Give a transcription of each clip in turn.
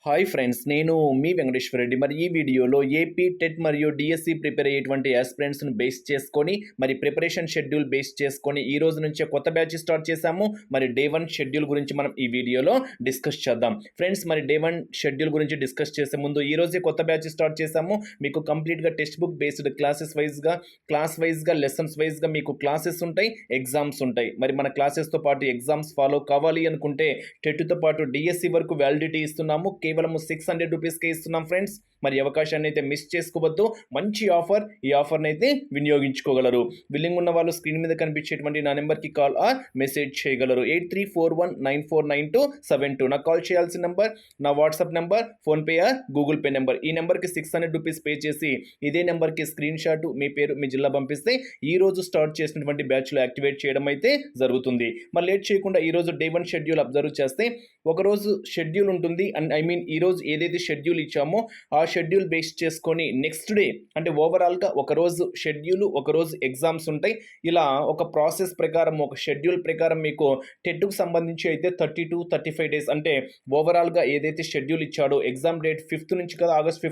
Hi friends, నేను మీ వెంకటేశ్వర రెడ్డి. మరి ఈ వీడియోలో ఏపీ టెట్ మరియు డిఎస్సి ప్రిపేర్ అయ్యేటువంటి ఆస్పిరెంట్స్ను బేస్ చేసుకొని మరి ప్రిపరేషన్ షెడ్యూల్ బేస్ చేసుకొని ఈ రోజు నుంచే కొత్త బ్యాచ్ స్టార్ట్ చేశాము. మరి డే 1 షెడ్యూల్ గురించి మనం ఈ వీడియోలో డిస్కస్ చేద్దాం. ఫ్రెండ్స్, మరి డే 1 షెడ్యూల్ గురించి డిస్కస్ చేసే ముందు ఈ రోజే కొత్త బ్యాచ్ స్టార్ట్ చేశాము. మీకు కంప్లీట్గా టెక్స్ట్ బుక్ బేస్డ్ క్లాస్ వైజ్గా లెసన్స్ వైజ్గా మీకు క్లాసెస్ ఉంటాయి, ఎగ్జామ్స్ ఉంటాయి. మరి మన క్లాసెస్తో పాటు ఎగ్జామ్స్ ఫాలో కావాలి అనుకుంటే టెట్తో పాటు డిఎస్సి వరకు వ్యాలిడిటీ ఇస్తున్నాము. కేవలం 600 రూపీస్కే ఇస్తున్నాం ఫ్రెండ్స్. మరి అవకాశాన్ని అయితే మిస్ చేసుకోవద్దు. మంచి ఆఫర్. ఈ ఆఫర్ని అయితే వినియోగించుకోగలరు. విల్లింగ్ ఉన్న వాళ్ళు స్క్రీన్ మీద కనిపించేటువంటి నా నెంబర్కి కాల్ ఆర్ మెసేజ్ చేయగలరు. 8341949272. నాకు కాల్ చేయాల్సిన నెంబర్, నా WhatsApp number, PhonePe are Google pay number. ఈ నెంబర్కి 600 రూపీస్ పే చేసి ఇదే నెంబర్కి స్క్రీన్ షాట్, మీ పేరు, మీ జిల్లా పంపిస్తే ఈ రోజు స్టార్ట్ చేసినటువంటి బ్యాచ్లో యాక్టివేట్ చేయడం అయితే జరుగుతుంది. మరి లేట్ చేయకుండా ఈ రోజు డే 1 షెడ్యూల్ అబ్జర్వ్ చేస్తే ఒకరోజు షెడ్యూల్ ఉంటుంది. అండ్ ఈరోజు ఏదైతే షెడ్యూల్ ఇచ్చామో ఆ షెడ్యూల్ బేస్ చేసుకొని నెక్స్ట్ డే అంటే ఓవరాల్గా ఒకరోజు షెడ్యూల్, ఒకరోజు ఎగ్జామ్స్ ఉంటాయి. ఇలా ఒక ప్రాసెస్ ప్రకారం, ఒక షెడ్యూల్ ప్రకారం మీకు టెట్కు సంబంధించి అయితే 32-35 డేస్ అంటే ఓవరాల్గా ఏదైతే షెడ్యూల్ ఇచ్చాడో ఎగ్జామ్ డేట్ 5th నుంచి కదా, ఆగస్ట్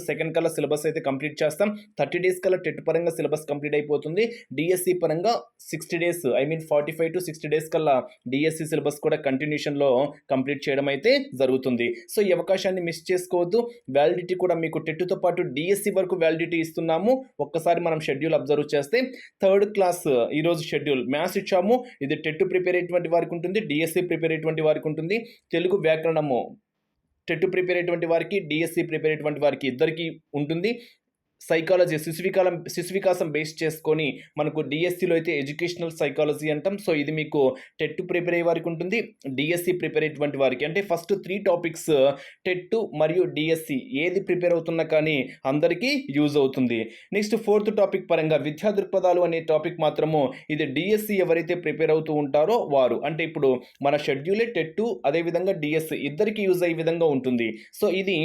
2 కల్లా సిలబస్ అయితే కంప్లీట్ చేస్తాం. 30 డేస్ కల్లా టెట్ పరంగా సిలబస్ కంప్లీట్ అయిపోతుంది. డిఎస్సి పరంగా 60 డేస్ 45 to 60 డేస్ కల్లా డిఎస్సి సిలబస్ కూడా కంటిన్యూషన్లో కంప్లీట్ చేయడం అయితే జరుగుతుంది. సో ఈ అవకాశాన్ని మిస్ చేసుకోవద్దు. వ్యాలిడిటీ కూడా మీకు టెట్తో పాటు డిఎస్సి వరకు వ్యాలిడిటీ ఇస్తున్నాము. ఒక్కసారి మనం షెడ్యూల్ అబ్జర్వ్ చేస్తే 3rd క్లాస్ ఈరోజు షెడ్యూల్ మ్యాథ్స్ ఇచ్చాము. ఇది టెట్ ప్రిపేర్ అయ్యేటువంటి వారికి ఉంటుంది, డిఎస్సి ప్రిపేర్ అయ్యేటువంటి వారికి ఉంటుంది. తెలుగు వ్యాకరణము టెట్ ప్రిపేర్ అయ్యేటువంటి వారికి, డిఎస్సి ప్రిపేర్ అయ్యేటువంటి వారికి ఇద్దరికి ఉంటుంది. సైకాలజీ శిశు వికాసం బేస్ చేసుకొని మనకు డిఎస్సిలో అయితే ఎడ్యుకేషనల్ సైకాలజీ అంటాం. సో ఇది మీకు టెట్ ప్రిపేర్ అయ్యే వారికి ఉంటుంది, డిఎస్సి ప్రిపేర్ అయ్యేటువంటి వారికి. అంటే ఫస్ట్ 3 టాపిక్స్ టెట్ మరియు డిఎస్సి ఏది ప్రిపేర్ అవుతున్నా కానీ అందరికీ యూజ్ అవుతుంది. నెక్స్ట్ 4th టాపిక్ పరంగా విద్యా దృక్పథాలు అనే టాపిక్ మాత్రము ఇది డిఎస్సి ఎవరైతే ప్రిపేర్ అవుతూ ఉంటారో వారు. అంటే ఇప్పుడు మన షెడ్యూలే టెట్ అదేవిధంగా డిఎస్సి ఇద్దరికి యూజ్ అయ్యే విధంగా ఉంటుంది. సో ఇది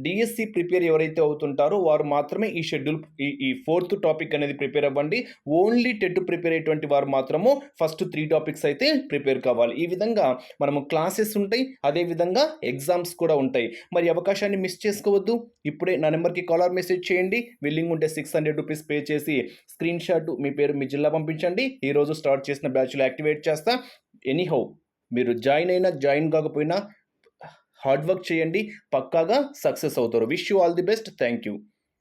డిఎస్సి ప్రిపేర్ ఎవరైతే అవుతుంటారో వారు మాత్రమే ఈ షెడ్యూల్ ఈ 4th టాపిక్ అనేది ప్రిపేర్ అవ్వండి. ఓన్లీ టెట్ ప్రిపేర్ అయ్యేటువంటి వారు మాత్రము ఫస్ట్ 3 టాపిక్స్ అయితే ప్రిపేర్ కావాలి. ఈ విధంగా మనము క్లాసెస్ ఉంటాయి, అదేవిధంగా ఎగ్జామ్స్ కూడా ఉంటాయి. మరి అవకాశాన్ని మిస్ చేసుకోవద్దు. ఇప్పుడే నా నెంబర్కి కాల్ ఆర్ మెసేజ్ చేయండి. బిల్లింగ్ ఉంటే 600 రూపీస్ పే చేసి స్క్రీన్ షాట్, మీ పేరు, మీ జిల్లా పంపించండి. ఈరోజు స్టార్ట్ చేసిన బ్యాచ్లో యాక్టివేట్ చేస్తా. ఎనీహౌ మీరు జాయిన్ కాకపోయినా హార్డ్ వర్క్ చేయండి, పక్కాగా సక్సెస్ అవుతారు. Wish you all the best. Thank you.